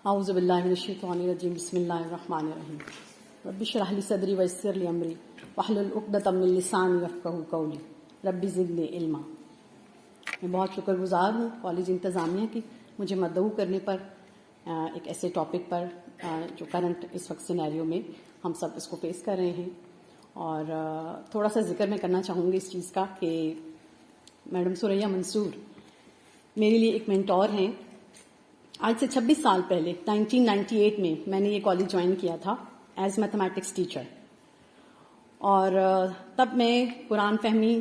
اعوذ باللہ من الشیطان الرجیم بسم اللہ الرحمن الرحیم رب اشرح لی صدری ویسر لی امری واحلل عقدۃ من لسانی یفقہوا قولی رب زدنی علما۔ میں بہت شکر گزار ہوں کالج انتظامیہ کی مجھے مدعو کرنے پر ایک ایسے ٹاپک پر جو کرنٹ اس وقت سینیریو میں ہم سب اس کو فیس کر رہے ہیں، اور تھوڑا سا ذکر میں کرنا چاہوں گی اس چیز کا کہ میڈم ثریا منصور میرے لیے ایک مینٹور ہیں۔ آج سے 26 سال پہلے 1998 میں نے یہ کالج جوائن کیا تھا ایز میتھمیٹکس ٹیچر، اور تب میں قرآن فہمی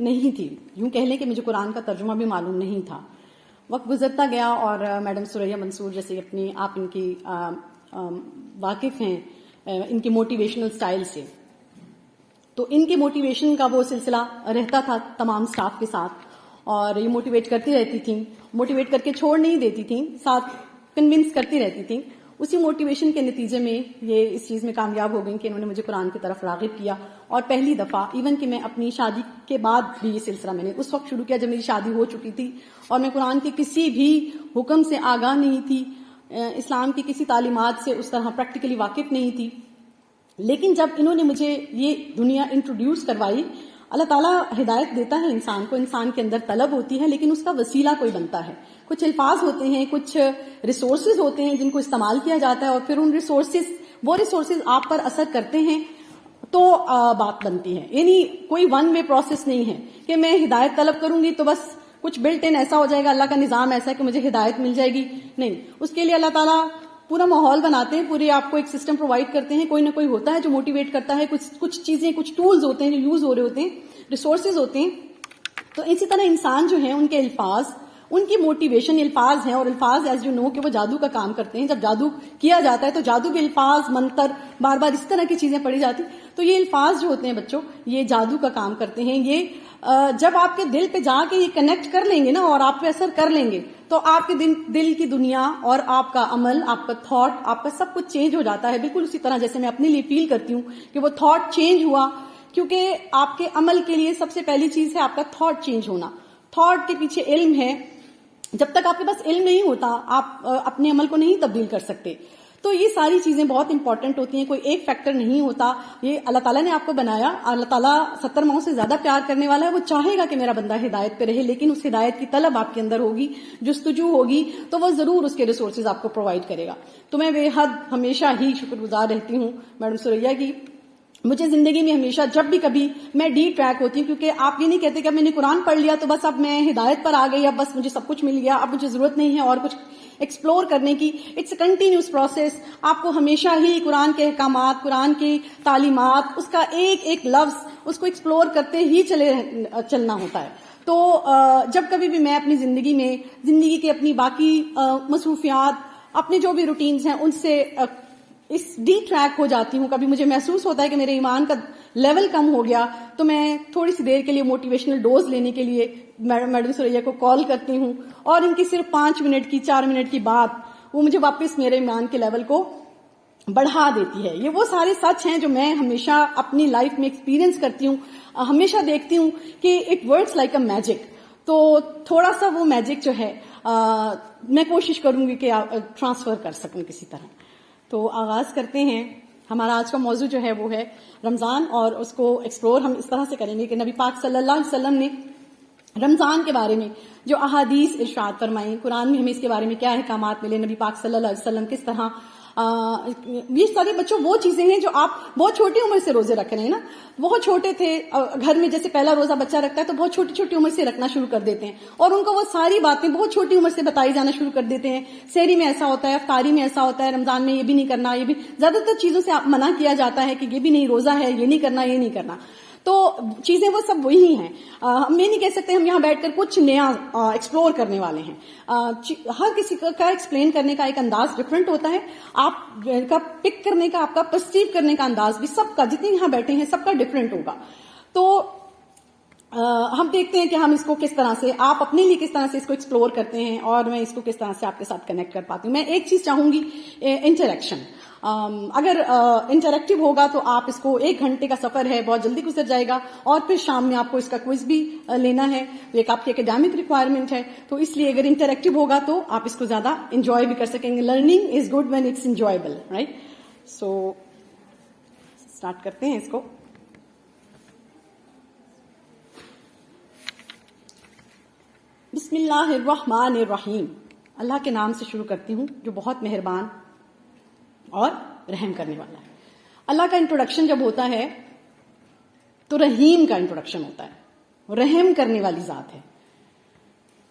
نہیں تھی، یوں کہہ لیں کہ مجھے قرآن کا ترجمہ بھی معلوم نہیں تھا۔ وقت گزرتا گیا اور میڈم ثریا منصور جیسے آپ ان کی واقف ہیں ان کی موٹیویشنل سٹائل سے، تو ان کے موٹیویشن کا وہ سلسلہ رہتا تھا تمام سٹاف کے ساتھ، اور یہ موٹیویٹ کرتی رہتی تھیں، موٹیویٹ کر کے چھوڑ نہیں دیتی تھیں، ساتھ کنونس کرتی رہتی تھیں۔ اسی موٹیویشن کے نتیجے میں یہ اس چیز میں کامیاب ہو گئیں کہ انہوں نے مجھے قرآن کی طرف راغب کیا، اور پہلی دفعہ ایون کہ میں اپنی شادی کے بعد بھی یہ سلسلہ میں نے اس وقت شروع کیا جب میری شادی ہو چکی تھی، اور میں قرآن کے کسی بھی حکم سے آگاہ نہیں تھی، اسلام کی کسی تعلیمات سے اس طرح پریکٹیکلی واقف نہیں تھی۔ لیکن جب انہوں نے مجھے یہ دنیا انٹروڈیوس کروائی، اللہ تعالیٰ ہدایت دیتا ہے انسان کو، انسان کے اندر طلب ہوتی ہے، لیکن اس کا وسیلہ کوئی بنتا ہے۔ کچھ الفاظ ہوتے ہیں، کچھ ریسورسز ہوتے ہیں جن کو استعمال کیا جاتا ہے، اور پھر وہ ریسورسز آپ پر اثر کرتے ہیں تو بات بنتی ہے۔ یعنی کوئی ون وے پروسیس نہیں ہے کہ میں ہدایت طلب کروں گی تو بس کچھ بلٹ ان ایسا ہو جائے گا، اللہ کا نظام ایسا ہے کہ مجھے ہدایت مل جائے گی، نہیں۔ اس کے لیے اللہ تعالیٰ پورا ماحول بناتے ہیں، پورے آپ کو ایک سسٹم پرووائڈ کرتے ہیں، کوئی نہ کوئی ہوتا ہے جو موٹیویٹ کرتا ہے، کچھ چیزیں، کچھ ٹولز ہوتے ہیں جو یوز ہو رہے ہوتے ہیں، ریسورسز ہوتے ہیں۔ تو اسی طرح انسان جو ہیں ان کے الفاظ، ان کی موٹیویشن الفاظ ہیں، اور الفاظ ایز یو نو کہ وہ جادو کا کام کرتے ہیں۔ جب جادو کیا جاتا ہے تو جادو کے الفاظ، منتر، بار بار اس طرح کی چیزیں پڑھی جاتی، تو یہ الفاظ جو ہوتے ہیں بچوں، یہ جادو کا کام کرتے ہیں۔ یہ جب آپ کے دل پہ جا کے یہ کنیکٹ کر لیں گے نا، اور آپ پہ اثر کر لیں گے، تو آپ کے دل کی دنیا اور آپ کا عمل، آپ کا تھاٹ، آپ کا سب کچھ چینج ہو جاتا ہے۔ بالکل اسی طرح جیسے میں اپنے لیے فیل کرتی ہوں کہ وہ تھاٹ چینج ہوا، کیونکہ آپ کے عمل کے لیے سب سے پہلی چیز ہے آپ کا تھاٹ چینج ہونا۔ تھاٹ کے پیچھے علم ہے، جب تک آپ کے پاس علم نہیں ہوتا آپ اپنے عمل کو نہیں تبدیل کر سکتے۔ تو یہ ساری چیزیں بہت امپورٹنٹ ہوتی ہیں، کوئی ایک فیکٹر نہیں ہوتا۔ یہ اللہ تعالیٰ نے آپ کو بنایا، اللہ تعالیٰ 70 ماؤں سے زیادہ پیار کرنے والا ہے، وہ چاہے گا کہ میرا بندہ ہدایت پہ رہے، لیکن اس ہدایت کی طلب آپ کے اندر ہوگی، جستجو ہوگی، تو وہ ضرور اس کے ریسورسز آپ کو پرووائڈ کرے گا۔ تو میں بے حد ہمیشہ ہی شکر گزار رہتی ہوں میڈم ثریا کی۔ مجھے زندگی میں ہمیشہ جب بھی کبھی میں ڈی ٹریک ہوتی ہوں، کیونکہ آپ یہ نہیں کہتے کہ اب میں نے قرآن پڑھ لیا تو بس اب میں ہدایت پر آ گئی، اب بس مجھے سب کچھ مل گیا، اب مجھے ضرورت نہیں ہے اور کچھ ایکسپلور کرنے کی۔ It's a continuous process. آپ کو ہمیشہ ہی قرآن کے احکامات، قرآن کی تعلیمات، اس کا ایک ایک لفظ، اس کو ایکسپلور کرتے ہی چلنا ہوتا ہے۔ تو جب کبھی بھی میں اپنی زندگی کے اپنی باقی مصروفیات، اپنے جو بھی روٹینز ہیں ان سے اس ڈی ٹریک ہو جاتی ہوں، کبھی مجھے محسوس ہوتا ہے کہ میرے ایمان کا لیول کم ہو گیا، تو میں تھوڑی سی دیر کے لیے موٹیویشنل ڈوز لینے کے لیے میڈم ثریا کو کال کرتی ہوں، اور ان کی صرف 5 منٹ کی 4 منٹ کی بات وہ مجھے واپس میرے ایمان کے لیول کو بڑھا دیتی ہے۔ یہ وہ سارے سچ ہیں جو میں ہمیشہ اپنی لائف میں ایکسپیرینس کرتی ہوں، ہمیشہ دیکھتی ہوں کہ it works like a magic. تو تھوڑا سا وہ میجک جو ہے میں کوشش کروں گی کہ ٹرانسفر کر سکوں کسی طرح۔ تو آغاز کرتے ہیں۔ ہمارا آج کا موضوع جو ہے وہ ہے رمضان، اور اس کو ایکسپلور ہم اس طرح سے کریں گے کہ نبی پاک صلی اللہ علیہ وسلم نے رمضان کے بارے میں جو احادیث ارشاد فرمائیں، قرآن میں ہمیں اس کے بارے میں کیا احکامات ملے، نبی پاک صلی اللہ علیہ وسلم کس طرح، یہ سارے بچوں وہ چیزیں ہیں جو آپ بہت چھوٹی عمر سے روزے رکھ رہے ہیں نا۔ بہت چھوٹے تھے، گھر میں جیسے پہلا روزہ بچہ رکھتا ہے تو بہت چھوٹی چھوٹی عمر سے رکھنا شروع کر دیتے ہیں، اور ان کو وہ ساری باتیں بہت چھوٹی عمر سے بتائی جانا شروع کر دیتے ہیں۔ سحری میں ایسا ہوتا ہے، افطاری میں ایسا ہوتا ہے، رمضان میں یہ بھی نہیں کرنا، یہ بھی، زیادہ تر چیزوں سے منع کیا جاتا ہے کہ یہ بھی نہیں، روزہ ہے، یہ نہیں کرنا، یہ نہیں کرنا۔ تو چیزیں وہ سب وہی ہیں۔ ہم یہ نہیں کہہ سکتے ہم یہاں بیٹھ کر کچھ نیا ایکسپلور کرنے والے ہیں۔ ہر کسی کا ایکسپلین کرنے کا ایک انداز ڈفرینٹ ہوتا ہے، آپ کا پک کرنے کا، آپ کا پرسیو کرنے کا انداز بھی سب کا، جتنے یہاں بیٹھے ہیں سب کا ڈفرینٹ ہوگا۔ تو ہم دیکھتے ہیں کہ ہم اس کو کس طرح سے، آپ اپنے لیے کس طرح سے اس کو ایکسپلور کرتے ہیں اور میں اس کو کس طرح سے آپ کے ساتھ کنیکٹ کر پاتی ہوں. میں ایک چیز چاہوں گی، انٹریکشن. اگر انٹریکٹیو ہوگا تو آپ اس کو 1 گھنٹے کا سفر ہے، بہت جلدی گزر جائے گا، اور پھر شام میں آپ کو اس کا کوئز بھی لینا ہے، ایک آپ کی اکیڈیمک ریکوائرمنٹ ہے. تو اس لیے اگر انٹریکٹیو ہوگا تو آپ اس کو زیادہ انجوائے بھی کر سکیں گے. Learning is good when it's enjoyable, right? So start کرتے ہیں اس کو. بسم اللہ الرحمن الرحیم. اللہ کے نام سے شروع کرتی ہوں جو بہت مہربان اور رحم کرنے والا ہے. اللہ کا انٹروڈکشن جب ہوتا ہے تو رحیم کا انٹروڈکشن ہوتا ہے، رحم کرنے والی ذات ہے.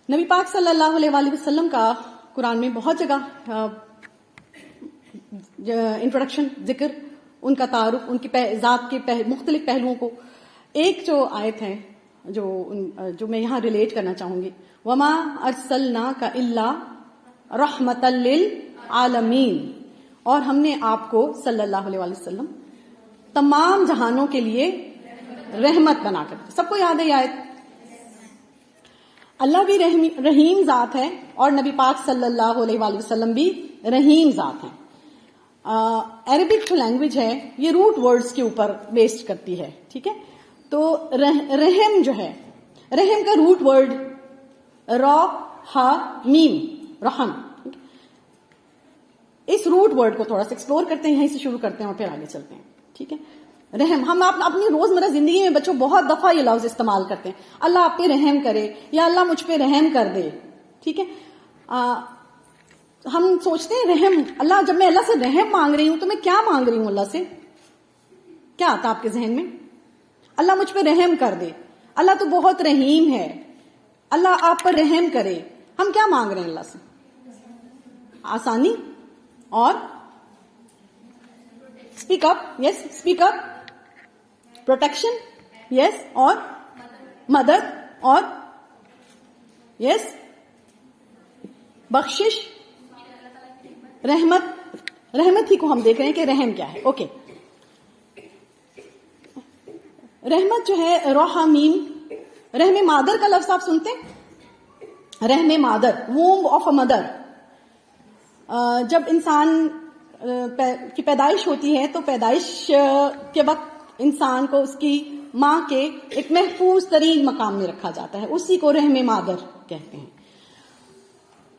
نبی پاک صلی اللہ علیہ وآلہ وسلم کا قرآن میں بہت جگہ انٹروڈکشن، ذکر، ان کا تعارف، ان کی ذات کے مختلف پہلوؤں کو. ایک جو آیت ہے جو میں یہاں ریلیٹ کرنا چاہوں گی، وما ارسلناک الا رحمۃ للعالمین، اور ہم نے آپ کو صلی اللہ علیہ وآلہ وسلم تمام جہانوں کے لیے رحمت بنا کر. سب کو یاد ہے یہ آیت؟ اللہ بھی رحیم ذات ہے اور نبی پاک صلی اللہ علیہ وآلہ وسلم بھی رحیم ذات ہیں. عربک جو لینگویج ہے یہ روٹ ورڈز کے اوپر بیسڈ کرتی ہے، ٹھیک ہے؟ تو رحم جو ہے، رحم کا روٹ ورڈ را ہا میم، رحم. اس روٹ ورڈ کو تھوڑا سا ایکسپلور کرتے ہیں، یہیں سے شروع کرتے ہیں اور پھر آگے چلتے ہیں، ٹھیک ہے؟ رحم، ہم اپنی روزمرہ زندگی میں بچوں بہت دفعہ یہ لفظ استعمال کرتے ہیں، اللہ آپ پہ رحم کرے یا اللہ مجھ پہ رحم کر دے، ٹھیک ہے؟ ہم سوچتے ہیں رحم، اللہ، جب میں اللہ سے رحم مانگ رہی ہوں تو میں کیا مانگ رہی ہوں اللہ سے؟ کیا آتا آپ کے ذہن میں؟ اللہ مجھ پہ رحم کر دے، اللہ تو بہت رحیم ہے، اللہ آپ پر رحم کرے. ہم کیا مانگ رہے ہیں اللہ سے؟ آسانی اور اسپیک اپ، یس، اسپیک اپ، پروٹیکشن، یس، اور مدد، اور یس، بخشش، رحمت. رحمت ہی کو ہم دیکھ رہے ہیں کہ رحم کیا ہے. اوکے، رحمت جو ہے رحمین، رحم مادر کا لفظ آپ سنتے ہیں؟ رحم مادر، ووم آف اے مدر. جب انسان کی پیدائش ہوتی ہے تو پیدائش کے وقت انسان کو اس کی ماں کے ایک محفوظ ترین مقام میں رکھا جاتا ہے، اسی کو رحم مادر کہتے ہیں.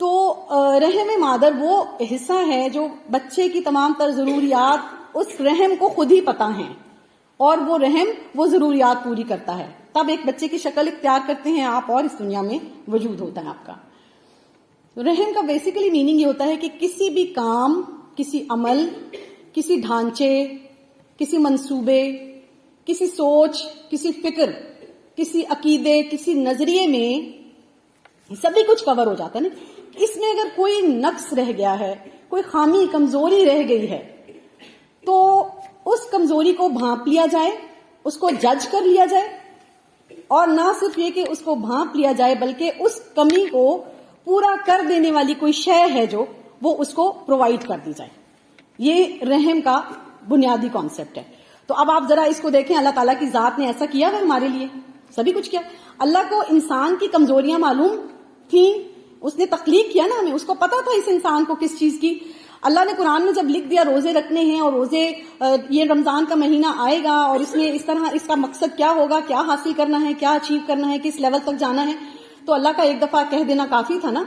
تو رحم مادر وہ حصہ ہے جو بچے کی تمام تر ضروریات اس رحم کو خود ہی پتہ ہیں، اور وہ رحم وہ ضروریات پوری کرتا ہے. تب ایک بچے کی شکل اختیار کرتے ہیں آپ اور اس دنیا میں وجود ہوتا ہے آپ کا. رحم کا بیسیکلی میننگ یہ ہوتا ہے کہ کسی بھی کام، کسی عمل، کسی ڈھانچے، کسی منصوبے، کسی سوچ، کسی فکر، کسی عقیدے، کسی نظریے میں سبھی کچھ کور ہو جاتا ہے نا. اس میں اگر کوئی نقص رہ گیا ہے، کوئی خامی، کمزوری رہ گئی ہے، تو اس کمزوری کو بھانپ لیا جائے، اس کو جج کر لیا جائے، اور نہ صرف یہ کہ اس کو بھانپ لیا جائے بلکہ اس کمی کو پورا کر دینے والی کوئی شے ہے جو وہ اس کو پرووائڈ کر دی جائے. یہ رحم کا بنیادی کانسیپٹ ہے. تو اب آپ ذرا اس کو دیکھیں، اللہ تعالیٰ کی ذات نے ایسا کیا ہے ہمارے لیے، سبھی کچھ کیا. اللہ کو انسان کی کمزوریاں معلوم تھیں، اس نے تخلیق کیا نا ہمیں، اس کو پتا تھا اس انسان کو کس چیز کی. اللہ نے قرآن میں جب لکھ دیا روزے رکھنے ہیں اور روزے، یہ رمضان کا مہینہ آئے گا اور اس میں اس طرح، اس کا مقصد کیا ہوگا، کیا حاصل کرنا ہے، کیا اچیو کرنا ہے، کس لیول تک جانا ہے، تو اللہ کا ایک دفعہ کہہ دینا کافی تھا نا.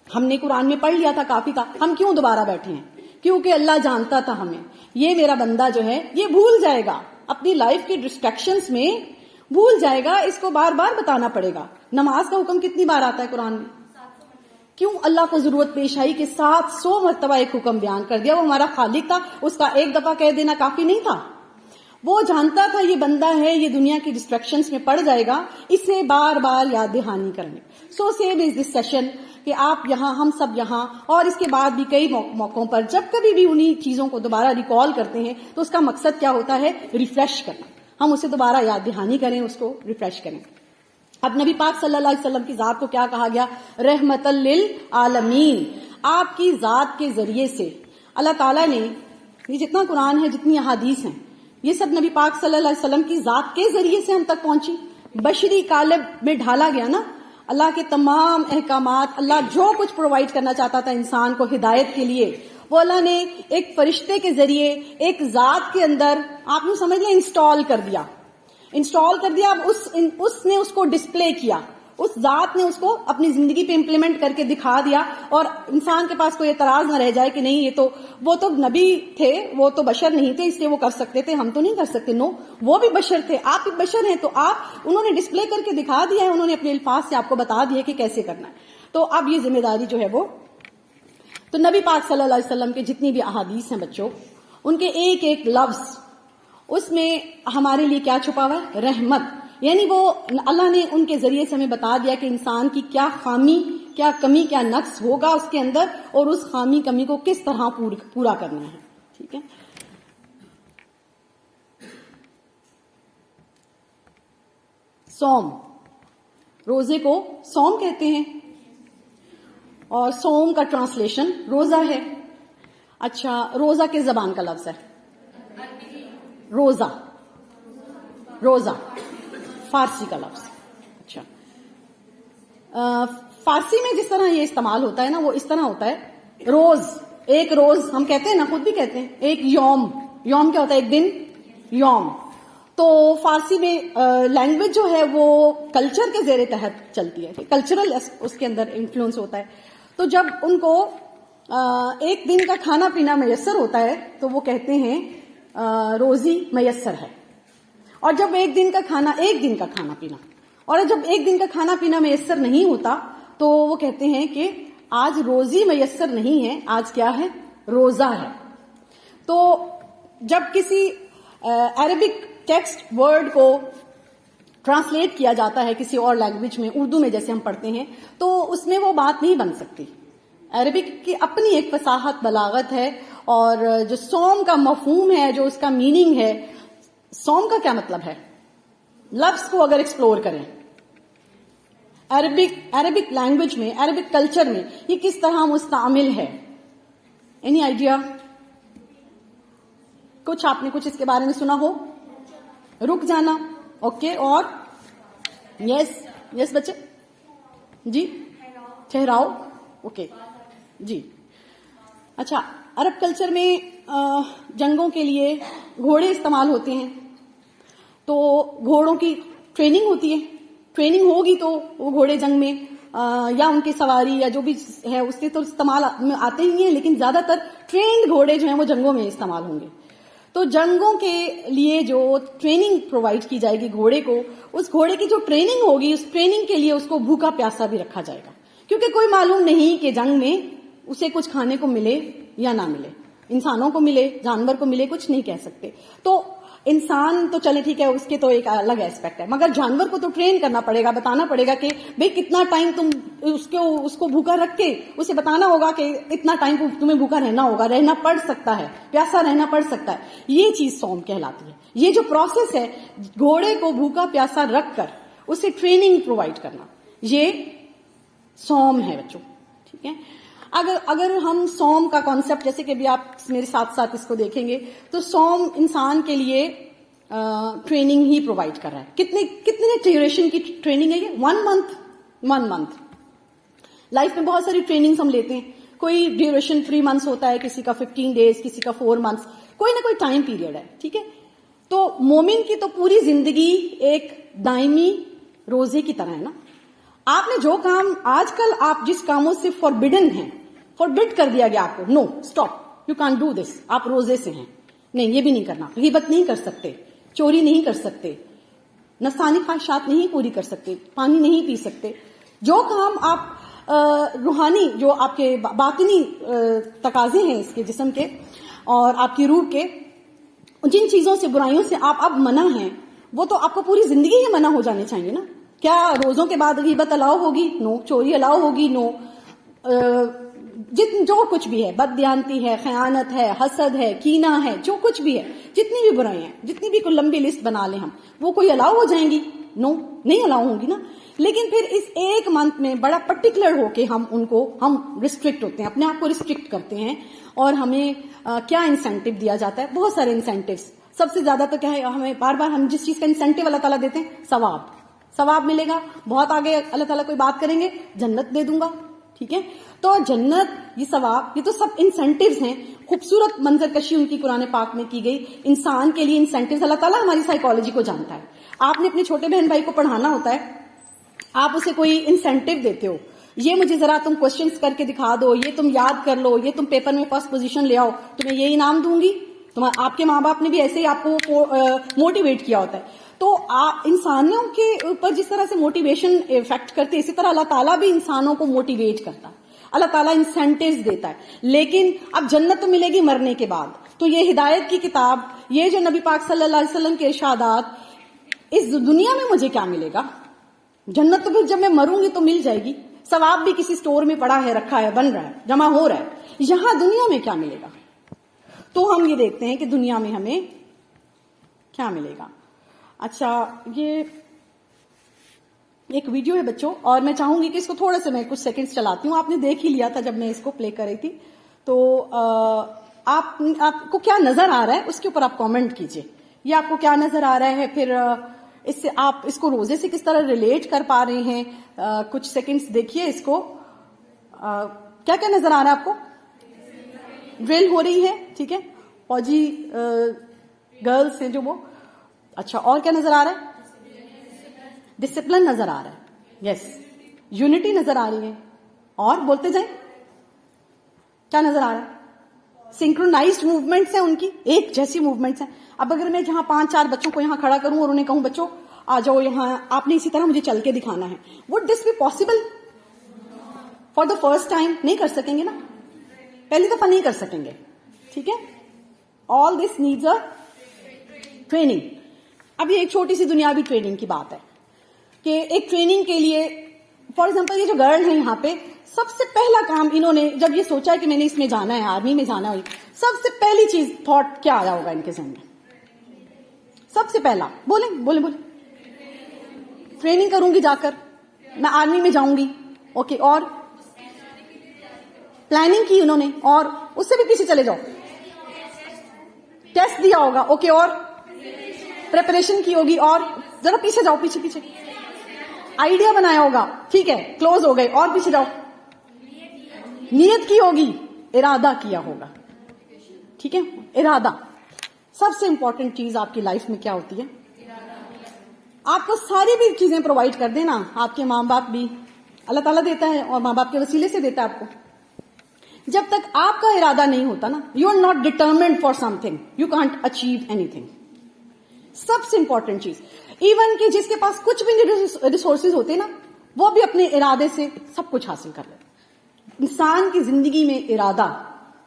ہم نے قرآن میں پڑھ لیا تھا، کافی تھا. ہم کیوں دوبارہ بیٹھے ہیں؟ کیونکہ اللہ جانتا تھا ہمیں یہ میرا بندہ جو ہے یہ بھول جائے گا، اپنی لائف کی ڈسٹریکشنز میں بھول جائے گا، اس کو بار بار بتانا پڑے گا. نماز کا حکم کتنی بار آتا ہے قرآن میں؟ کیوں اللہ کو ضرورت پیش آئی کہ 700 مرتبہ ایک حکم بیان کر دیا؟ وہ ہمارا خالق تھا، اس کا ایک دفعہ کہہ دینا کافی نہیں تھا. وہ جانتا تھا یہ بندہ ہے، یہ دنیا کی ڈسٹریکشنز میں پڑ جائے گا، اسے بار بار یاد دہانی کرنے. So same is this session کہ آپ یہاں، ہم سب یہاں، اور اس کے بعد بھی کئی موقعوں پر جب کبھی بھی انہی چیزوں کو دوبارہ ریکال کرتے ہیں تو اس کا مقصد کیا ہوتا ہے؟ ریفریش کرنا. ہم اسے دوبارہ یاد دہانی کریں، اس کو ریفریش کریں. اب نبی پاک صلی اللہ علیہ وسلم کی ذات کو کیا کہا گیا؟ رحمت للعالمین. آپ کی ذات کے ذریعے سے اللہ تعالیٰ نے، یہ جتنا قرآن ہے، جتنی احادیث ہیں، یہ سب نبی پاک صلی اللہ علیہ وسلم کی ذات کے ذریعے سے ہم تک پہنچی. بشری قالب میں ڈھالا گیا نا. اللہ کے تمام احکامات, اللہ جو کچھ پرووائڈ کرنا چاہتا تھا انسان کو ہدایت کے لیے, وہ اللہ نے ایک فرشتے کے ذریعے ایک ذات کے اندر آپ نے سمجھ لیں انسٹال کر دیا. اب اس نے اس کو ڈسپلے کیا, اس ذات نے اس کو اپنی زندگی پہ امپلیمنٹ کر کے دکھا دیا, اور انسان کے پاس کوئی اعتراض نہ رہ جائے کہ نہیں وہ تو نبی تھے, وہ تو بشر نہیں تھے اس لیے وہ کر سکتے تھے, ہم تو نہیں کر سکتے. نو, وہ بھی بشر تھے, آپ بھی بشر ہیں, تو انہوں نے ڈسپلے کر کے دکھا دیا ہے, انہوں نے اپنے الفاظ سے آپ کو بتا دیا کہ کیسے کرنا ہے. تو اب یہ ذمہ داری جو ہے وہ تو نبی پاک صلی اللہ علیہ وسلم کے جتنی بھی احادیث ہیں بچوں, ان کے ایک ایک لفظ اس میں ہمارے لیے کیا چھپا ہوا ہے؟ رحمت. یعنی وہ اللہ نے ان کے ذریعے سے ہمیں بتا دیا کہ انسان کی کیا خامی, کیا کمی, کیا نقص ہوگا اس کے اندر, اور اس خامی کمی کو کس طرح پورا کرنا ہے. ٹھیک ہے. صوم, روزے کو صوم کہتے ہیں, اور صوم کا ٹرانسلیشن روزہ ہے. اچھا, روزہ کس زبان کا لفظ ہے؟ روزہ فارسی کا لفظ. اچھا, فارسی میں جس طرح یہ استعمال ہوتا ہے نا, وہ اس طرح ہوتا ہے روز, ایک روز ہم کہتے ہیں نا, خود بھی کہتے ہیں ایک یوم. یوم کیا ہوتا ہے؟ ایک دن, یوم. تو فارسی میں لینگویج جو ہے وہ کلچر کے زیر تحت چلتی ہے, کلچرل اس کے اندر انفلوئنس ہوتا ہے. تو جب ان کو ایک دن کا کھانا پینا میسر ہوتا ہے تو وہ کہتے ہیں روزی میسر ہے. اور جب ایک دن کا کھانا پینا, اور جب ایک دن کا کھانا پینا میسر نہیں ہوتا تو وہ کہتے ہیں کہ آج روزی میسر نہیں ہے, آج کیا ہے؟ روزہ ہے. تو جب کسی عربک ٹیکسٹ ورڈ کو ٹرانسلیٹ کیا جاتا ہے کسی اور لینگویج میں, اردو میں جیسے ہم پڑھتے ہیں, تو اس میں وہ بات نہیں بن سکتی. عربک کی اپنی ایک فصاحت, بلاغت ہے, اور جو صوم کا مفہوم ہے, جو اس کا میننگ ہے, صوم کا کیا مطلب ہے, لفظ کو اگر ایکسپلور کریں عربک لینگویج میں, عربک کلچر میں یہ کس طرح مستعمل ہے. Any idea? کچھ آپ نے کچھ اس کے بارے میں سنا ہو؟ رک جانا, اوکے. اور یس بچے جی, ٹھہراؤ, اوکے جی. اچھا, عرب کلچر میں جنگوں کے لیے گھوڑے استعمال ہوتے ہیں, تو گھوڑوں کی ٹریننگ ہوتی ہے. ٹریننگ ہوگی تو وہ گھوڑے جنگ میں یا ان کی سواری یا جو بھی ہے اس کے تو استعمال میں آتے ہی ہیں, لیکن زیادہ تر ٹرینڈ گھوڑے جو ہیں وہ جنگوں میں استعمال ہوں گے. تو جنگوں کے لیے جو ٹریننگ پرووائڈ کی جائے گی گھوڑے کو, اس گھوڑے کی جو ٹریننگ ہوگی, اس ٹریننگ کے لیے اس کو بھوکا پیاسا بھی رکھا جائے گا, کیونکہ کوئی معلوم نہیں کہ جنگ میں اسے کچھ کھانے کو ملے یا نہ ملے, انسانوں کو ملے, جانور کو ملے, کچھ نہیں کہہ سکتے. تو انسان تو چلے ٹھیک ہے, اس کے تو ایک الگ ایسپیکٹ ہے, مگر جانور کو تو ٹرین کرنا پڑے گا, بتانا پڑے گا کہ بھئی کتنا ٹائم تم اس کو بھوکا رکھ کے اسے بتانا ہوگا کہ اتنا ٹائم تمہیں بھوکا رہنا ہوگا, رہنا پڑ سکتا ہے, پیاسا رہنا پڑ سکتا ہے. یہ چیز صوم کہلاتی ہے. یہ جو پروسیس ہے گھوڑے کو بھوکا پیاسا رکھ کر اسے ٹریننگ پرووائڈ کرنا, یہ صوم ہے بچوں. ٹھیک ہے. اگر ہم صوم کا کانسیپٹ, جیسے کہ ابھی آپ میرے ساتھ ساتھ اس کو دیکھیں گے, تو صوم انسان کے لیے ٹریننگ ہی پرووائڈ کر رہا ہے. کتنے ڈیوریشن کی ٹریننگ ہے یہ؟ 1 منتھ. لائف میں بہت ساری ٹریننگز ہم لیتے ہیں, کوئی ڈیوریشن 3 منتھس ہوتا ہے, کسی کا 15 days, کسی کا 4 months, کوئی نہ کوئی ٹائم پیریڈ ہے. ٹھیک ہے. تو مومن کی تو پوری زندگی ایک دائمی روزے کی طرح ہے نا. آپ نے جو کام آج کل آپ جس کاموں سے فوربڈن ہیں, فوربڈ کر دیا گیا آپ کو, no stop, you can do this, آپ روزے سے ہیں, نہیں یہ بھی نہیں کرنا, غیبت نہیں کر سکتے, چوری نہیں کر سکتے, نفسانی خواہشات نہیں پوری کر سکتے, پانی نہیں پی سکتے. جو کام آپ روحانی, جو آپ کے باطنی تقاضے ہیں اس کے جسم کے اور آپ کی روح کے, جن چیزوں سے, برائیوں سے آپ اب منع ہیں, وہ تو آپ کو پوری زندگی ہی منع ہو جانے چاہیے نا. کیا روزوں کے بعد غیبت الاؤ ہوگی؟ نو. چوری الاؤ ہوگی؟ نو. جو کچھ بھی ہے, بددیانتی ہے, خیانت ہے, حسد ہے, کینہ ہے, جو کچھ بھی ہے, جتنی بھی برائی ہیں, جتنی بھی کوئی لمبی لسٹ بنا لیں ہم, وہ کوئی الاؤ ہو جائیں گی؟ نو, نہیں الاؤ ہوں گی نا. لیکن پھر اس ایک منتھ میں بڑا پرٹیکولر ہو کے ہم ریسٹرکٹ ہوتے ہیں, اپنے آپ کو ریسٹرکٹ کرتے ہیں. اور ہمیں کیا انسینٹو دیا جاتا ہے؟ بہت سارے انسینٹیوز. سب سے زیادہ تو کیا ہے, ہمیں بار بار ہم جس چیز کا انسینٹیو اللہ تعالیٰ دیتے ہیں, ثواب. ثواب ملے گا. بہت آگے اللہ تعالیٰ کوئی بات کریں گے, جنت دے دوں گا. ٹھیک ہے, تو جنت, یہ ثواب, یہ تو سب انسینٹیوز ہیں. خوبصورت منظر کشی ان کی قرآن پاک میں کی گئی. انسان کے لیے انسینٹیوز, اللہ تعالیٰ ہماری سائیکالوجی کو جانتا ہے. آپ نے اپنے چھوٹے بہن بھائی کو پڑھانا ہوتا ہے, آپ اسے کوئی انسینٹیو دیتے ہو, یہ مجھے ذرا تم کوشچنس کر کے دکھا دو, یہ تم یاد کر لو, یہ تم پیپر میں فرسٹ پوزیشن لے آؤ, تمہیں یہ انعام دوں گی. آپ کے ماں باپ نے بھی ایسے ہی آپ کو موٹیویٹ کیا ہوتا ہے. تو انسانوں کے اوپر جس طرح سے موٹیویشن افیکٹ کرتے, اسی طرح اللہ تعالیٰ بھی انسانوں کو موٹیویٹ کرتا ہے. اللہ تعالیٰ انسینٹیوز دیتا ہے. لیکن اب جنت تو ملے گی مرنے کے بعد. تو یہ ہدایت کی کتاب, یہ جو نبی پاک صلی اللہ علیہ وسلم کے ارشادات, اس دنیا میں مجھے کیا ملے گا؟ جنت تو پھر جب میں مروں گی تو مل جائے گی. ثواب بھی کسی سٹور میں پڑا ہے, رکھا ہے, بن رہا ہے, جمع ہو رہا ہے. یہاں دنیا میں کیا ملے گا؟ تو ہم یہ دیکھتے ہیں کہ دنیا میں ہمیں کیا ملے گا. اچھا, یہ ایک ویڈیو ہے بچوں, اور میں چاہوں گی کہ اس کو تھوڑا سا میں کچھ سیکنڈز چلاتی ہوں. آپ نے دیکھ ہی لیا تھا جب میں اس کو پلے کر رہی تھی. تو آپ کو کیا نظر آ رہا ہے اس کے اوپر آپ کامنٹ کیجئے. یہ آپ کو کیا نظر آ رہا ہے, پھر اس سے آپ اس کو روزے سے کس طرح ریلیٹ کر پا رہے ہیں. کچھ سیکنڈز دیکھیے اس کو. کیا کیا نظر آ رہا ہے آپ کو؟ ڈرل ہو رہی ہے, ٹھیک ہے, فوجی گرلز ہیں جو وہ. اچھا, اور کیا نظر آ رہا ہے؟ ڈسپلن نظر آ رہا ہے. یس, یونٹی نظر آ رہی ہے. اور بولتے جائیں, کیا نظر آ رہا ہے؟ سنکرونائزڈ موومنٹس ہیں ان کی, ایک جیسی موومنٹس ہیں. اب اگر میں جہاں 5-4 بچوں کو یہاں کھڑا کروں اور انہیں کہوں بچوں آ جاؤ یہاں, آپ نے اسی طرح مجھے چل کے دکھانا ہے, would this be possible? For the first time نہیں کر سکیں گے نا, پہلی دفعہ نہیں کر سکیں گے. ٹھیک ہے, آل دس نیڈز اے ٹریننگ. اب یہ ایک چھوٹی سی دنیاوی ٹریننگ کی بات ہے کہ ایک ٹریننگ کے لیے, فار ایگزامپل یہ جو گرل ہیں یہاں پہ, سب سے پہلا کام انہوں نے جب یہ سوچا کہ میں نے اس میں جانا ہے, آرمی میں جانا ہے, سب سے پہلی چیز تھاٹ کیا آیا ہوگا ان کے ذہن میں؟ سب سے پہلا بولیں بولیں بولیں, ٹریننگ کروں گی جا کر, میں آرمی میں جاؤں گی. اوکے, اور پلاننگ کی انہوں نے, اور اس سے بھی پیچھے چلے جاؤ, ٹیسٹ دیا ہوگا. اوکے, اور پریپریشن کی ہوگی, اور ذرا پیچھے جاؤ, پیچھے پیچھے آئیڈیا بنایا ہوگا. ٹھیک ہے, کلوز ہو گئے, اور پیچھے جاؤ, نیت کی ہوگی, ارادہ کیا ہوگا. ٹھیک ہے, ارادہ سب سے امپورٹنٹ چیز آپ کی لائف میں کیا ہوتی ہے؟ آپ کو ساری بھی چیزیں پرووائڈ کر دینا, آپ کے ماں باپ بھی اللہ تعالیٰ دیتا ہے, اور ماں باپ کے وسیلے سے دیتا ہے آپ کو. جب تک آپ کا ارادہ نہیں ہوتا نا, you are not determined for something, you can't achieve anything. سب سے امپورٹنٹ چیز, ایون کہ جس کے پاس کچھ بھی ریسورسز ہوتے نا, وہ بھی اپنے ارادے سے سب کچھ حاصل کر لیتے. انسان کی زندگی میں ارادہ,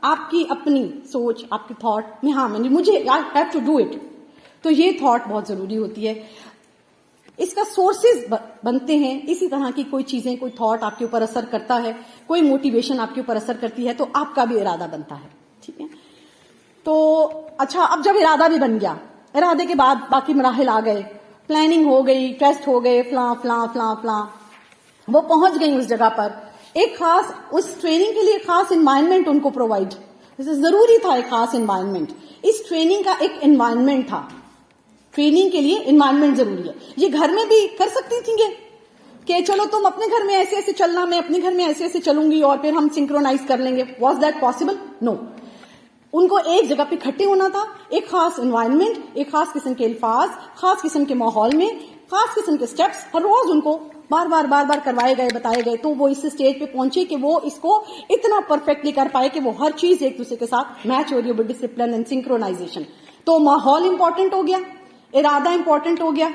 آپ کی اپنی سوچ, آپ کی تھاٹ میں, ہاں مجھے I have to do it, تو یہ تھاٹ بہت ضروری ہوتی ہے. اس کا سورسز بنتے ہیں. اسی طرح کی کوئی چیزیں, کوئی تھاٹ آپ کے اوپر اثر کرتا ہے, کوئی موٹیویشن آپ کے اوپر اثر کرتی ہے, تو آپ کا بھی ارادہ بنتا ہے. ٹھیک ہے, تو اچھا, اب جب ارادہ بھی بن گیا, ارادے کے بعد باقی مراحل آ گئے, پلاننگ ہو گئی, ٹیسٹ ہو گئے, فلاں فلاں فلاں فلاں, وہ پہنچ گئی اس جگہ پر. ایک خاص, اس ٹریننگ کے لیے خاص انوائرمنٹ ان کو پرووائڈ, ضروری تھا ایک خاص انوائرمنٹ. اس ٹریننگ کا ایک انوائرمنٹ تھا, ٹریننگ کے لیے انوائرمنٹ ضروری ہے. یہ گھر میں بھی کر سکتی تھیں کہ چلو تم اپنے گھر میں ایسے ایسے چلنا, میں اپنے گھر میں ایسے ایسے چلوں گی, اور پھر ہم سنکرونائز کر لیں گے. Was that possible? نو. ان کو ایک جگہ پہ اکٹھے ہونا تھا, ایک خاص انوائرمنٹ, ایک خاص قسم کے الفاظ, خاص قسم کے ماحول میں, خاص قسم کے سٹیپس ہر روز ان کو بار بار کروائے گئے, بتائے گئے, تو وہ اس اسٹیج پہ پہنچے کہ وہ اس کو اتنا پرفیکٹلی کر پائے کہ وہ ہر چیز ایک دوسرے کے ساتھ میچ ہو رہی ہے, ڈسپلن اینڈ سنکرونائزیشن. تو ماحول امپورٹنٹ ہو گیا, ارادہ امپورٹنٹ ہو گیا,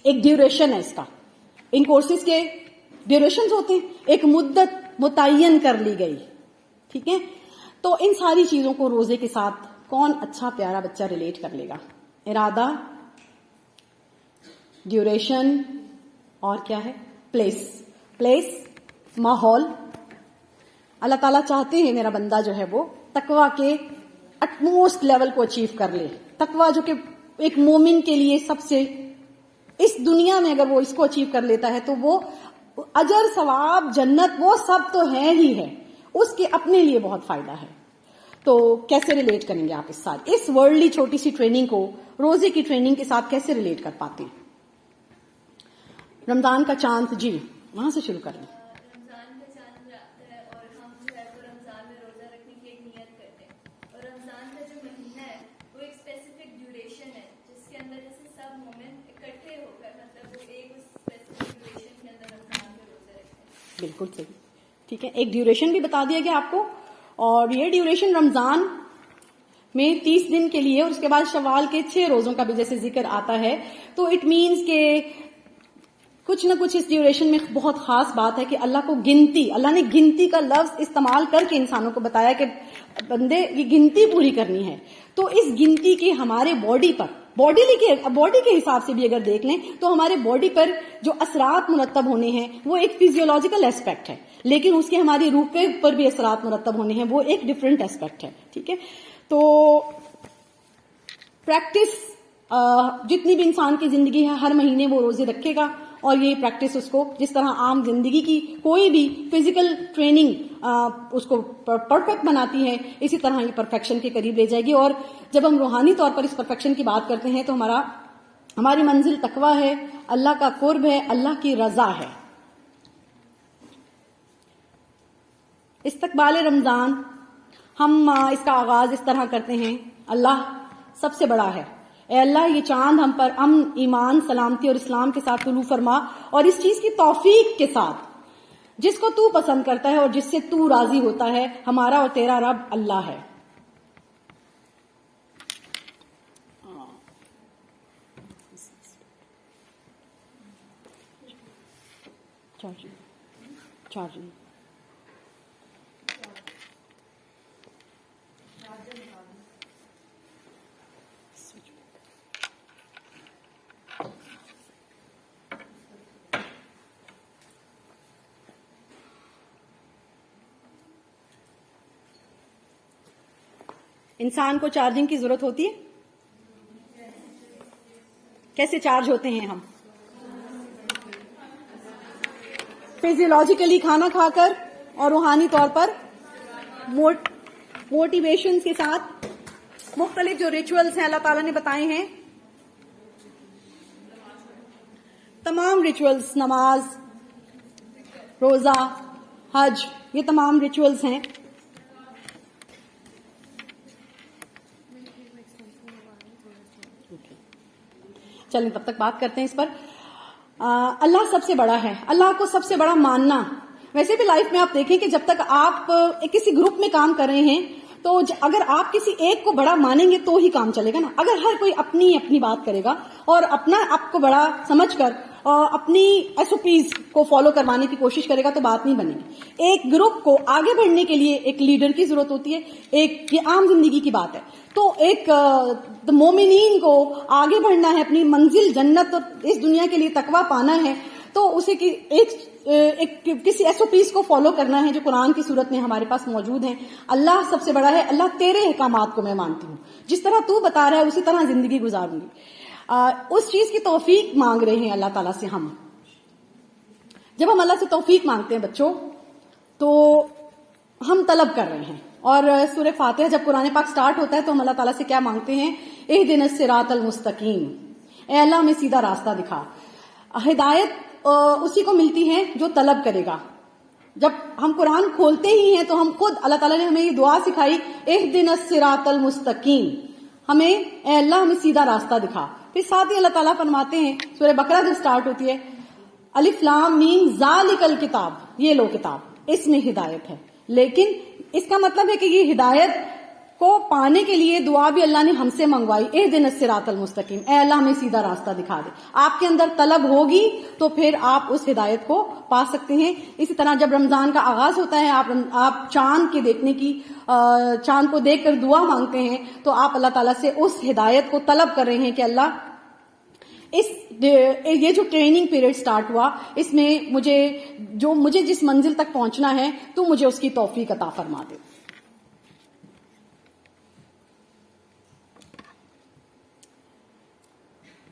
ایک ڈیوریشن ہے اس کا. ان کورسز کے ڈیوریشنز ہوتے ہیں, ایک مدت متعین کر لی گئی. ٹھیک ہے, تو ان ساری چیزوں کو روزے کے ساتھ کون اچھا پیارا بچہ ریلیٹ کر لے گا؟ ارادہ, ڈیوریشن, اور کیا ہے؟ پلیس, ماحول. اللہ تعالیٰ چاہتے ہیں میرا بندہ جو ہے وہ تقویٰ کے اٹموسٹ لیول کو اچیو کر لے. تقویٰ جو کہ ایک مومن کے لیے سب سے, اس دنیا میں اگر وہ اس کو اچیو کر لیتا ہے تو وہ اجر, ثواب, جنت, وہ سب تو ہے ہی ہے, اس کے اپنے لیے بہت فائدہ ہے. تو کیسے ریلیٹ کریں گے آپ اس ورلڈلی چھوٹی سی ٹریننگ کو روزے کی ٹریننگ کے ساتھ کیسے ریلیٹ کر پاتے ہیں؟ رمضان کا چاند، جی وہاں سے شروع کریں. رمضان کا چاند آتا ہے اور ہم جو ہے وہ رمضان میں روزہ رکھنے کی ایک نیت کرتے ہیں، اور رمضان کا جو مہینہ ہے وہ ایک اسپیسیفک ڈیوریشن ہے جس کے اندر جیسے سب مومن اکٹھے ہو کر مطلب وہ ایک اسپیسیفک ڈیوریشن کے اندر رمضان میں روزہ رکھتے ہیں. بالکل صحیح، ٹھیک ہے. ایک ڈیوریشن بھی بتا دیا گیا آپ کو، اور یہ ڈیوریشن رمضان میں 30 دن کے لیے، اور اس کے بعد شوال کے 6 روزوں کا بھی جیسے ذکر آتا ہے. تو اٹ مینس کہ کچھ نہ کچھ اس ڈیوریشن میں بہت خاص بات ہے کہ اللہ کو گنتی، اللہ نے گنتی کا لفظ استعمال کر کے انسانوں کو بتایا کہ بندے یہ گنتی پوری کرنی ہے. تو اس گنتی کے ہمارے باڈی پر، باڈی کے حساب سے بھی اگر دیکھ لیں تو ہمارے باڈی پر جو اثرات مرتب ہونے ہیں وہ ایک فزیولوجیکل ایسپیکٹ ہے، لیکن اس کے ہماری روح کے پر بھی اثرات مرتب ہونے ہیں، وہ ایک ڈفرینٹ ایسپیکٹ ہے. ٹھیک ہے. تو پریکٹس جتنی بھی انسان کی زندگی ہے، ہر مہینے وہ روزے رکھے گا، اور یہ پریکٹس اس کو جس طرح عام زندگی کی کوئی بھی فزیکل ٹریننگ اس کو پرفیکٹ بناتی ہے، اسی طرح یہ پرفیکشن کے قریب لے جائے گی. اور جب ہم روحانی طور پر اس پرفیکشن کی بات کرتے ہیں تو ہماری منزل تقویٰ ہے، اللہ کا قرب ہے، اللہ کی رضا ہے. استقبال رمضان ہم اس کا آغاز اس طرح کرتے ہیں: اللہ سب سے بڑا ہے، اے اللہ یہ چاند ہم پر امن، ایمان، سلامتی اور اسلام کے ساتھ طلوع فرما، اور اس چیز کی توفیق کے ساتھ جس کو تو پسند کرتا ہے اور جس سے تو راضی ہوتا ہے. ہمارا اور تیرا رب اللہ ہے. چارجنگ انسان کو چارجنگ کی ضرورت ہوتی ہے. کیسے چارج ہوتے ہیں ہم؟ فزیولوجیکلی کھانا کھا کر اور روحانی طور پر موٹیویشن کے ساتھ. مختلف جو ریچولز ہیں اللہ تعالیٰ نے بتائے ہیں، تمام ریچولز، نماز، روزہ، حج، یہ تمام ریچولز ہیں. چلیں تب تک بات کرتے ہیں اس پر. اللہ سب سے بڑا ہے، اللہ کو سب سے بڑا ماننا. ویسے بھی لائف میں آپ دیکھیں کہ جب تک آپ کسی گروپ میں کام کر رہے ہیں تو اگر آپ کسی ایک کو بڑا مانیں گے تو ہی کام چلے گا نا. اگر ہر کوئی اپنی بات کرے گا اور اپنا آپ کو بڑا سمجھ کر اپنی ایس او پیز کو فالو کروانے کی کوشش کرے گا تو بات نہیں بنے گی. ایک گروپ کو آگے بڑھنے کے لیے ایک لیڈر کی ضرورت ہوتی ہے. ایک یہ عام زندگی کی بات ہے. تو ایک مومنین کو آگے بڑھنا ہے، اپنی منزل جنت اور اس دنیا کے لیے تقویٰ پانا ہے، تو اسے ایک کسی ایس او پیز کو فالو کرنا ہے جو قرآن کی صورت میں ہمارے پاس موجود ہیں. اللہ سب سے بڑا ہے، اللہ تیرے احکامات کو میں مانتی ہوں، جس طرح تو بتا رہا ہے اسی طرح زندگی گزاروں گی. اس چیز کی توفیق مانگ رہے ہیں اللہ تعالیٰ سے. ہم جب ہم اللہ سے توفیق مانگتے ہیں بچوں تو ہم طلب کر رہے ہیں. اور سورہ فاتحہ جب قرآن پاک سٹارٹ ہوتا ہے تو ہم اللہ تعالیٰ سے کیا مانگتے ہیں؟ اہدنا الصراط المستقیم، اے اللہ ہمیں سیدھا راستہ دکھا. ہدایت اسی کو ملتی ہے جو طلب کرے گا. جب ہم قرآن کھولتے ہی ہیں تو ہم خود، اللہ تعالیٰ نے ہمیں یہ دعا سکھائی، اہدنا الصراط المستقیم، ہمیں اے اللہ ہمیں سیدھا راستہ دکھا. پھر ساتھ ہی اللہ تعالیٰ فرماتے ہیں، سورہ بقرہ جب سٹارٹ ہوتی ہے، الف لام میم ذالک الکتاب، یہ لو کتاب، اس میں ہدایت ہے. لیکن اس کا مطلب ہے کہ یہ ہدایت کو پانے کے لیے دعا بھی اللہ نے ہم سے منگوائی، اہدنا الصراط المستقیم، اے اللہ ہمیں سیدھا راستہ دکھا دے. آپ کے اندر طلب ہوگی تو پھر آپ اس ہدایت کو پا سکتے ہیں. اسی طرح جب رمضان کا آغاز ہوتا ہے، آپ چاند کے دیکھنے کی، چاند کو دیکھ کر دعا مانگتے ہیں تو آپ اللہ تعالیٰ سے اس ہدایت کو طلب کر رہے ہیں کہ اللہ یہ جو ٹریننگ پیریڈ سٹارٹ ہوا، اس میں مجھے جس منزل تک پہنچنا ہے تو مجھے اس کی توفیق عطا فرما دے.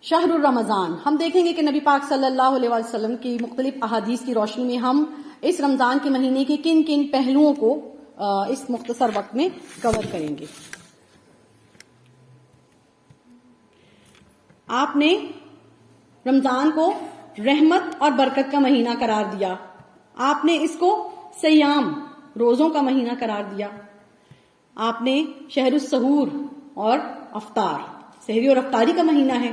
شہر الرمضان، ہم دیکھیں گے کہ نبی پاک صلی اللہ علیہ وسلم کی مختلف احادیث کی روشنی میں ہم اس رمضان کے مہینے کے کن کن پہلوؤں کو اس مختصر وقت میں کور کریں گے. آپ نے رمضان کو رحمت اور برکت کا مہینہ قرار دیا. آپ نے اس کو سیام روزوں کا مہینہ قرار دیا. آپ نے شہر السحور اور افطار سحری اور افطاری کا مہینہ ہے.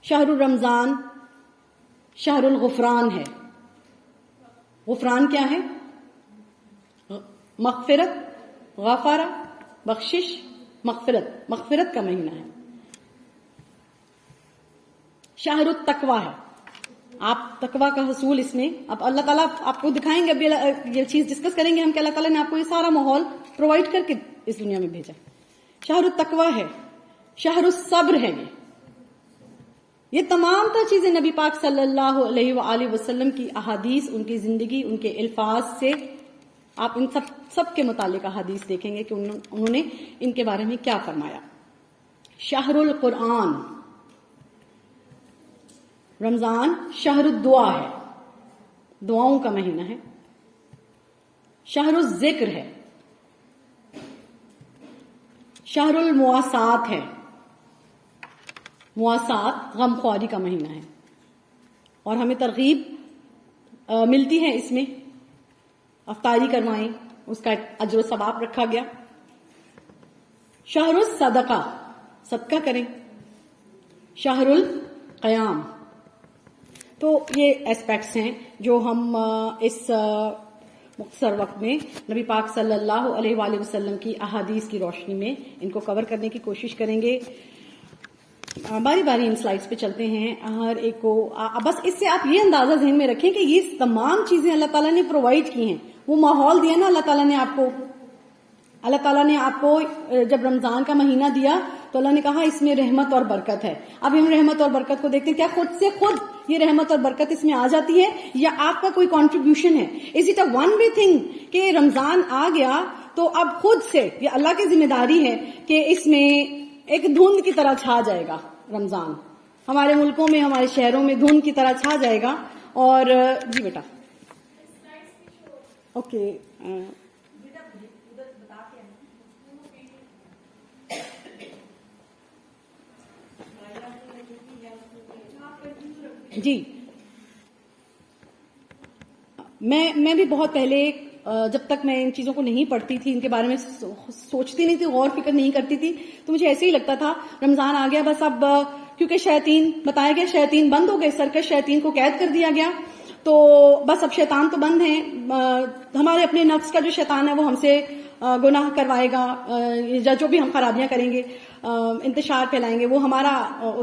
شہر الرمضان شہر الغفران ہے. غفران کیا ہے؟ مغفرت، غفارہ، بخشش، مغفرت کا مہینہ ہے. شہر التقوی ہے. آپ تقوی کا حصول اس میں اب اللہ تعالیٰ آپ کو دکھائیں گے. اب یہ چیز ڈسکس کریں گے ہم کہ اللہ تعالیٰ نے آپ کو یہ سارا ماحول پرووائڈ کر کے اس دنیا میں بھیجا. شہر التقوی ہے. شہر الصبر ہے. یہ تمام تر چیزیں نبی پاک صلی اللہ علیہ وآلہ وسلم کی احادیث، ان کی زندگی، ان کے الفاظ سے آپ ان سب کے متعلق احادیث دیکھیں گے کہ انہوں نے ان کے بارے میں کیا فرمایا. شہر القرآن. رمضان شہر الدعا ہے، دعاؤں کا مہینہ ہے. شہر الذکر ہے. شہر المواسات ہے. مواسات غم خواری کا مہینہ ہے اور ہمیں ترغیب ملتی ہے اس میں. افطاری کروائیں، اس کا اجر و ثواب رکھا گیا. شہر الصدقہ، صدقہ کریں. شہر القیام. تو یہ اسپیکٹس ہیں جو ہم اس مختصر وقت میں نبی پاک صلی اللہ علیہ وآلہ وسلم کی احادیث کی روشنی میں ان کو کور کرنے کی کوشش کریں گے. باری باری ان سلائڈس پہ چلتے ہیں. ہر ایک کو بس اس سے آپ یہ اندازہ ذہن میں رکھیں کہ یہ تمام چیزیں اللہ تعالیٰ نے پرووائڈ کی ہیں. وہ ماحول دیا نا اللہ تعالیٰ نے آپ کو. اللہ تعالیٰ نے آپ کو جب رمضان کا مہینہ دیا تو اللہ نے کہا اس میں رحمت اور برکت ہے. اب ہم رحمت اور برکت کو دیکھتے ہیں. کیا خود سے خود یہ رحمت اور برکت اس میں آ جاتی ہے یا آپ کا کوئی کنٹریبیوشن ہے؟ Is it a one way thing کہ رمضان آ گیا تو اب خود سے یہ اللہ کی ذمہ داری ہے کہ اس میں ایک دھند کی طرح چھا جائے گا رمضان. ہمارے ملکوں میں، ہمارے شہروں میں دھند کی طرح چھا جائے گا. اور جی بیٹا اوکے جی. میں بھی بہت پہلے جب تک میں ان چیزوں کو نہیں پڑھتی تھی، ان کے بارے میں سوچتی نہیں تھی، غور فکر نہیں کرتی تھی، تو مجھے ایسے ہی لگتا تھا رمضان آ گیا بس اب کیونکہ شیاطین بتایا گیا، شیاطین بند ہو گئے، سرکش شیاطین کو قید کر دیا گیا تو بس اب شیطان تو بند ہیں. ہمارے اپنے نفس کا جو شیطان ہے وہ ہم سے گناہ کروائے گا یا جو بھی ہم خرابیاں کریں گے، انتشار پھیلائیں گے، وہ ہمارا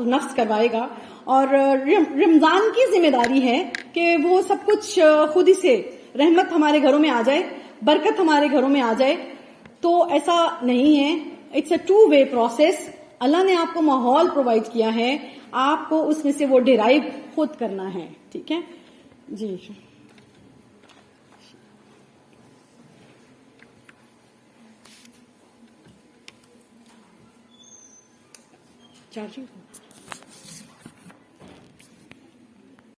نفس کروائے گا. اور رمضان کی ذمہ داری ہے کہ وہ سب کچھ خود ہی سے رحمت ہمارے گھروں میں آ جائے، برکت ہمارے گھروں میں آ جائے. تو ایسا نہیں ہے. It's a 2 way process. اللہ نے آپ کو ماحول پرووائڈ کیا ہے، آپ کو اس میں سے وہ ڈیرائیو خود کرنا ہے. ٹھیک ہے جی. چارجنگ